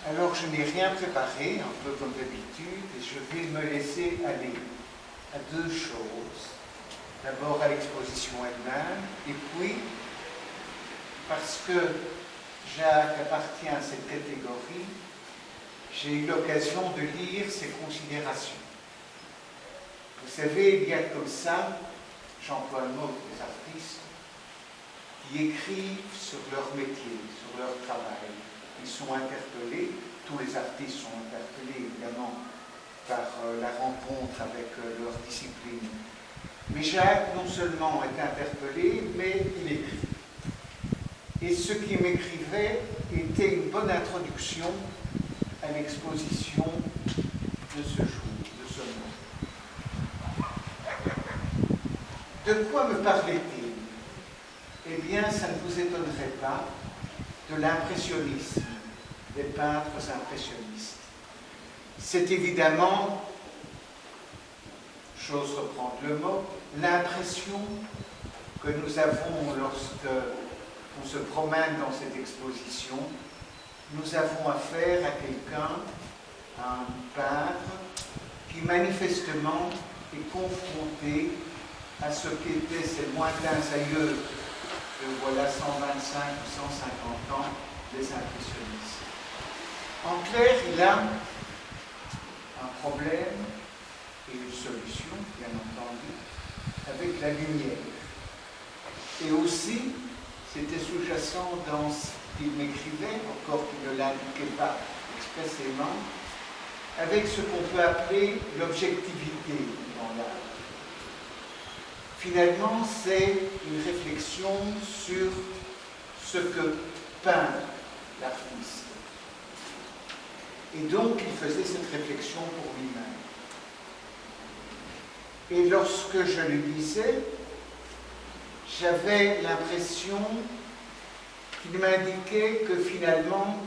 Alors je n'ai rien préparé, un peu comme d'habitude, et je vais me laisser aller à deux choses. D'abord à l'exposition elle-même, et puis parce que Jacques appartient à cette catégorie, j'ai eu l'occasion de lire ses considérations. Vous savez, il y a comme ça, j'emploie le mot des artistes, qui écrivent sur leur métier, sur leur travail. Ils sont interpellés, tous les artistes sont interpellés évidemment par la rencontre avec leur discipline. Mais Jacques non seulement est interpellé, mais il écrit. Et ce qu'il m'écrivait était une bonne introduction à l'exposition de ce jour, de ce mois. De quoi me parlait-il? Eh bien, ça ne vous étonnerait pas de l'impressionnisme, des peintres impressionnistes. C'est évidemment, j'ose reprendre le mot, l'impression que nous avons lorsque on se promène dans cette exposition. Nous avons affaire à quelqu'un, à un peintre, qui manifestement est confronté à ce qu'étaient ces lointains aïeux de voilà 125 ou 150 ans des impressionnistes. En clair, il a un problème et une solution, bien entendu, avec la lumière. Et aussi, c'était sous-jacent dans ce qu'il m'écrivait, encore qu'il ne l'indiquait pas expressément, avec ce qu'on peut appeler l'objectivité dans l'art. Finalement, c'est une réflexion sur ce que peint l'artiste. Et donc, il faisait cette réflexion pour lui-même. Et lorsque je le lisais, j'avais l'impression qu'il m'indiquait que finalement,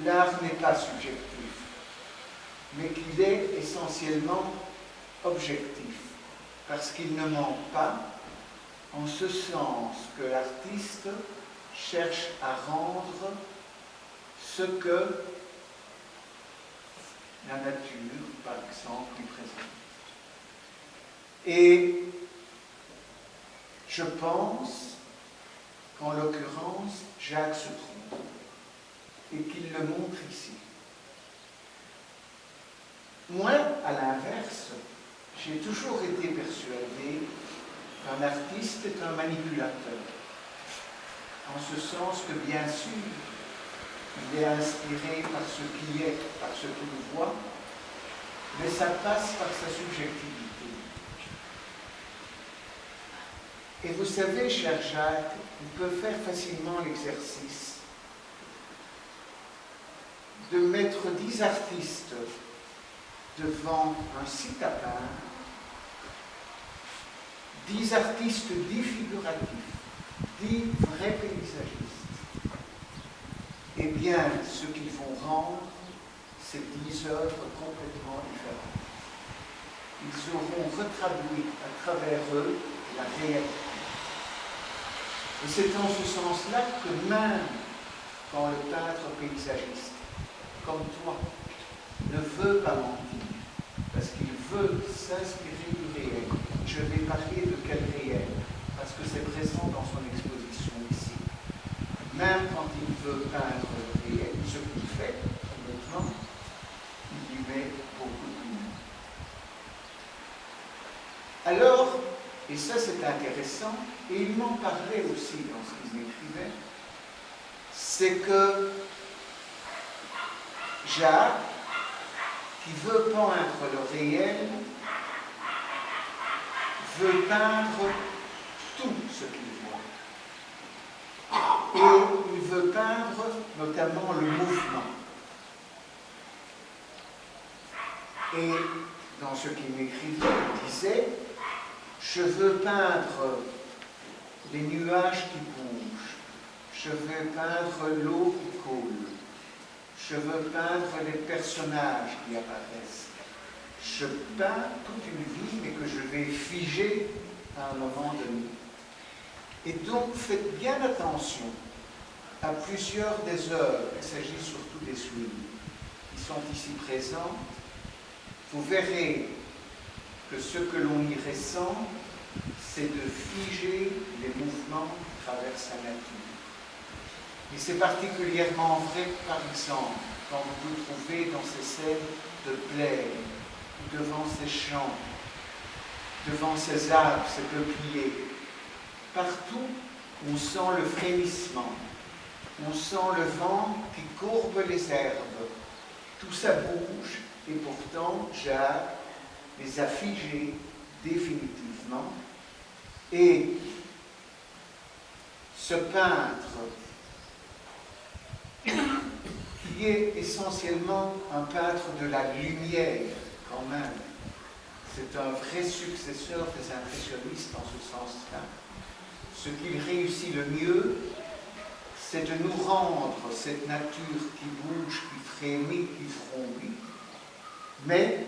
l'art n'est pas subjectif, mais qu'il est essentiellement objectif, parce qu'il ne ment pas, en ce sens que l'artiste cherche à rendre ce que la nature, par exemple, lui présente. Et je pense qu'en l'occurrence, Jacques se trompe et qu'il le montre ici. Moi, à l'inverse, j'ai toujours été persuadé qu'un artiste est un manipulateur, en ce sens que, bien sûr, il est inspiré par ce qui est, par ce qu'il voit, mais ça passe par sa subjectivité. Et vous savez, cher Jacques, on peut faire facilement l'exercice de mettre 10 artistes devant un site à peindre, 10 artistes dits figuratifs, 10 vrais paysagistes. Eh bien, ce qu'ils vont rendre, c'est 10 œuvres complètement différentes. Ils auront retraduit à travers eux la réalité. Et c'est en ce sens-là que même quand le peintre paysagiste, comme toi, ne veut pas mentir, parce qu'il veut s'inspirer du réel. Je vais parler de quel réel, parce que c'est présent dans son exposition ici. Même quand il veut peindre le réel, ce qu'il fait, honnêtement, il lui met beaucoup de lumière. Alors, et ça c'est intéressant, et il m'en parlait aussi dans ce qu'il m'écrivait, c'est que Jacques, qui veut peindre le réel, veut peindre tout ce qu'il voit. Et il veut peindre notamment le mouvement. Et dans ce qu'il m'écrivait, il disait, je veux peindre les nuages qui bougent, je veux peindre l'eau qui coule, je veux peindre les personnages qui apparaissent. Je peins toute une vie, mais que je vais figer à un moment donné. Et donc, faites bien attention à plusieurs des œuvres, il s'agit surtout des souliers, qui sont ici présentes, vous verrez que ce que l'on y ressent, c'est de figer les mouvements qui traversent la nature. Et c'est particulièrement vrai, par exemple, quand vous vous trouvez dans ces scènes de plaine, devant ces champs, devant ces arbres, ces peupliers. Partout, on sent le frémissement, on sent le vent qui courbe les herbes. Tout ça bouge, et pourtant, Jacques les a figés définitivement. Et ce peintre, qui est essentiellement un peintre de la lumière, quand même, c'est un vrai successeur des impressionnistes dans ce sens-là. Ce qu'il réussit le mieux, c'est de nous rendre cette nature qui bouge, qui frémit, qui frondit, mais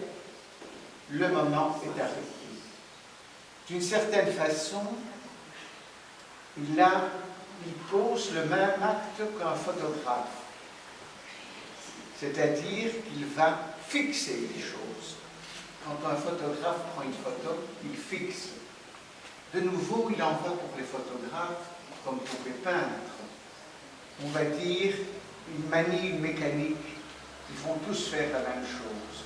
le moment est arrêté. D'une certaine façon, il pose le même acte qu'un photographe, c'est-à-dire qu'il va fixer les choses. Quand un photographe prend une photo, il fixe. De nouveau, il en va pour les photographes comme pour les peintres. On va dire, ils manient une mécanique, ils vont tous faire la même chose.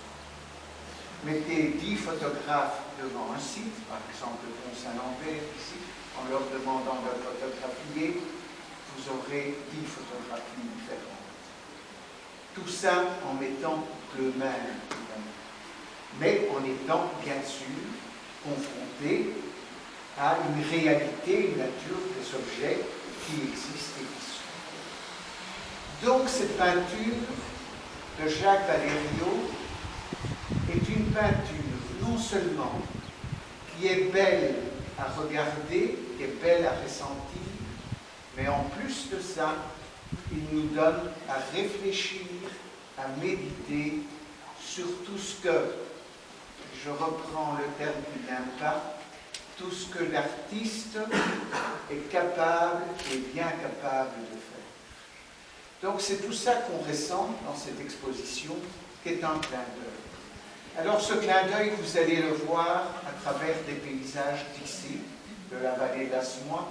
Mettez 10 photographes devant un site, par exemple le Pont Saint-Lambert ici, en leur demandant de photographier, vous aurez 10 photographies différentes. Tout ça en mettant le même, mais en étant bien sûr confronté à une réalité, une nature des objets qui existent et qui sont. Donc cette peinture de Jacques Valerio est une peinture non seulement qui est belle à regarder, qui est belle à ressentir, mais en plus de ça, il nous donne à réfléchir, à méditer sur tout ce que, je reprends le terme qu'il n'aime pas, tout ce que l'artiste est capable et bien capable de faire. Donc c'est tout ça qu'on ressent dans cette exposition, qui est un clin d'œil. Alors ce clin d'œil, vous allez le voir à travers des paysages d'ici, de la vallée de la Soie.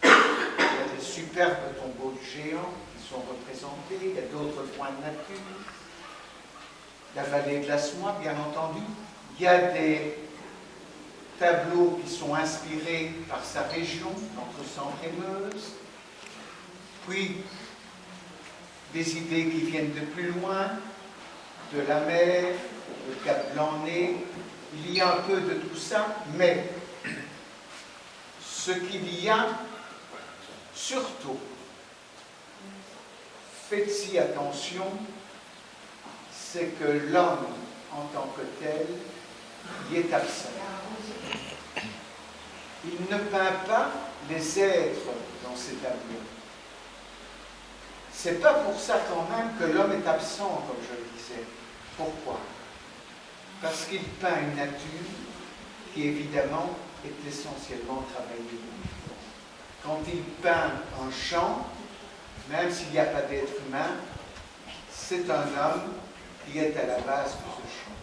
Il y a des superbes tombeaux de géants qui sont représentés, il y a d'autres points de nature. La vallée de la Soie, bien entendu. Il y a des tableaux qui sont inspirés par sa région, entre Sambre et Meuse. Puis, des idées qui viennent de plus loin, de la mer, le Cap Blanc-Nez. Il y a un peu de tout ça, mais ce qu'il y a, surtout, faites-y attention, c'est que l'homme, en tant que tel, y est absent. Il ne peint pas les êtres dans ces tableaux. C'est pas pour ça quand même que l'homme est absent, comme je le disais. Pourquoi? Parce qu'il peint une nature qui, évidemment, est essentiellement travaillée. Quand il peint un champ, même s'il n'y a pas d'être humain, c'est un homme qui est à la base de ce champ.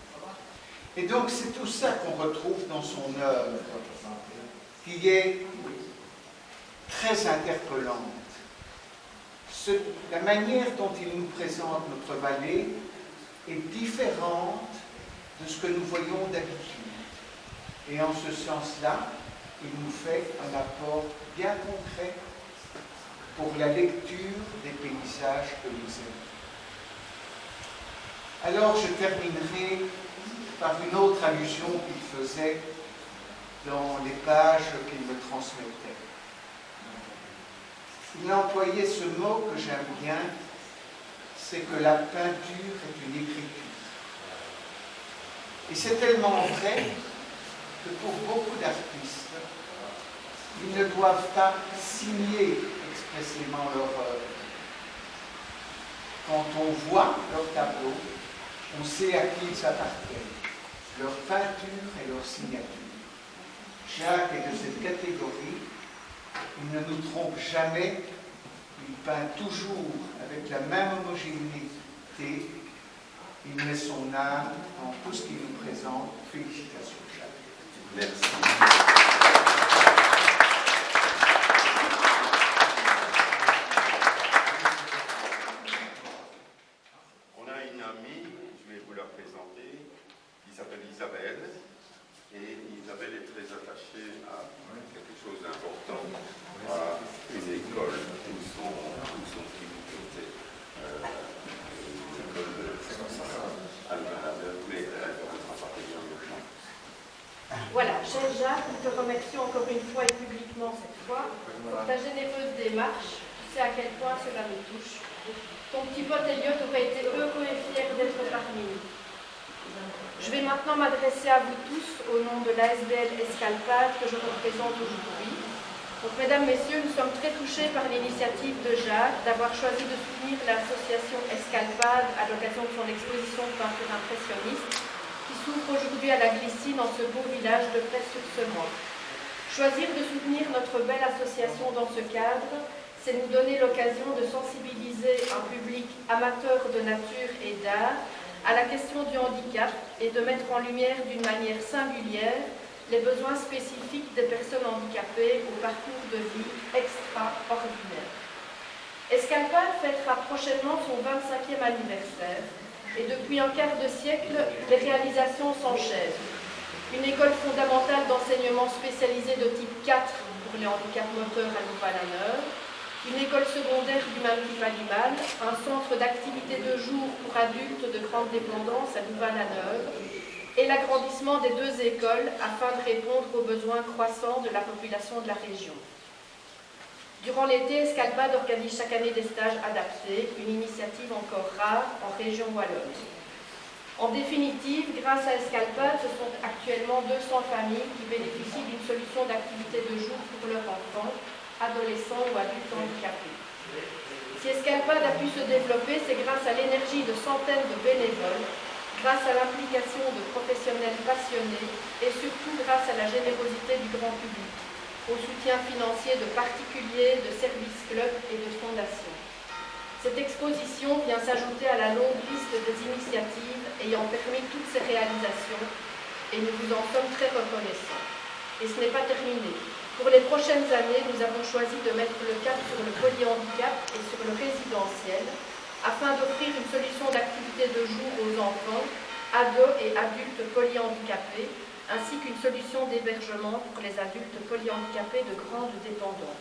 Et donc c'est tout ça qu'on retrouve dans son œuvre, qui est très interpellante. La manière dont il nous présente notre vallée est différente de ce que nous voyons d'habitude. Et en ce sens-là, il nous fait un apport bien concret pour la lecture des paysages que nous aimons. Alors je terminerai par une autre allusion qu'il faisait dans les pages qu'il me transmettait. Il a employé ce mot que j'aime bien, c'est que la peinture est une écriture. Et c'est tellement vrai que pour beaucoup d'artistes, ils ne doivent pas signer expressément leur œuvre. Quand on voit leur tableau, on sait à qui ils appartiennent, leur peinture et leur signature. Jacques est de cette catégorie, il ne nous trompe jamais, Il peint toujours avec la même homogénéité. Il met son âme dans tout ce qu'il nous présente. Félicitations, Jacques. Merci. On a une amie, je vais vous la présenter, qui s'appelle Isabelle. Et Isabelle est très attachée à quelque chose d'important, à une école où son petit côté, une école à Louvain-la-Neuve, mais elle va partager en urgence. Voilà, cher Jacques, nous te remercions encore une fois et publiquement cette fois pour ta généreuse démarche. Tu sais à quel point cela nous touche. Ton petit pote Elliot aurait été heureux et fier d'être parmi nous. Je vais maintenant m'adresser à vous tous au nom de l'ASBL Escalpade que je représente aujourd'hui. Donc, mesdames, messieurs, nous sommes très touchés par l'initiative de Jacques d'avoir choisi de soutenir l'association Escalpade à l'occasion de son exposition de peinture impressionniste qui s'ouvre aujourd'hui à la Glycine dans ce beau village de Fresnes-sur-Semois. Choisir de soutenir notre belle association dans ce cadre, c'est nous donner l'occasion de sensibiliser un public amateur de nature et d'art à la question du handicap et de mettre en lumière d'une manière singulière les besoins spécifiques des personnes handicapées au parcours de vie extraordinaire. Escalpade fêtera prochainement son 25e anniversaire et depuis un quart de siècle, les réalisations s'enchaînent. Une école fondamentale d'enseignement spécialisée de type 4 pour les handicaps moteurs à Louvain-la-Neuve, une école secondaire du même type animal, un centre d'activité de jour pour adultes de grande dépendance à Louvain-la-Neuve et l'agrandissement des 2 écoles afin de répondre aux besoins croissants de la population de la région. Durant l'été, Escalpade organise chaque année des stages adaptés, une initiative encore rare en région wallonne. En définitive, grâce à Escalpade, ce sont actuellement 200 familles qui bénéficient d'une solution d'activité de jour pour leurs enfants, adolescents ou adultes handicapés. Si Escalpade a pu se développer, c'est grâce à l'énergie de centaines de bénévoles, grâce à l'implication de professionnels passionnés et surtout grâce à la générosité du grand public, au soutien financier de particuliers, de services clubs et de fondations. Cette exposition vient s'ajouter à la longue liste des initiatives ayant permis toutes ces réalisations et nous vous en sommes très reconnaissants. Et ce n'est pas terminé. Pour les prochaines années, nous avons choisi de mettre le cap sur le polyhandicap et sur le résidentiel afin d'offrir une solution d'activité de jour aux enfants, ados et adultes polyhandicapés, ainsi qu'une solution d'hébergement pour les adultes polyhandicapés de grande dépendance.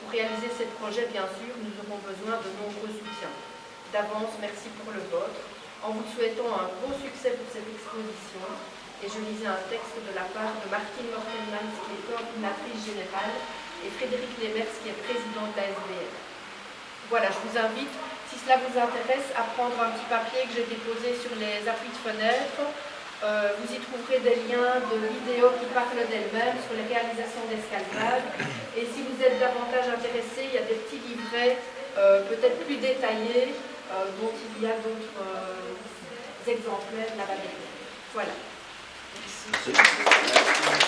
Pour réaliser ces projets, bien sûr, nous aurons besoin de nombreux soutiens. D'avance, merci pour le vôtre, en vous souhaitant un gros succès pour cette exposition. Et je lisais un texte de la part de Martine Mortelmans, qui est coordinatrice générale, et Frédéric Lemers, qui est président de la SBL. Voilà, je vous invite, si cela vous intéresse, à prendre un petit papier que j'ai déposé sur les appuis de fenêtre. Vous y trouverez des liens de vidéos qui parlent d'elles-mêmes sur les réalisations d'Escalpade. Et si vous êtes davantage intéressé, il y a des petits livrets peut-être plus détaillés, dont il y a d'autres exemplaires là-bas. Voilà. Merci.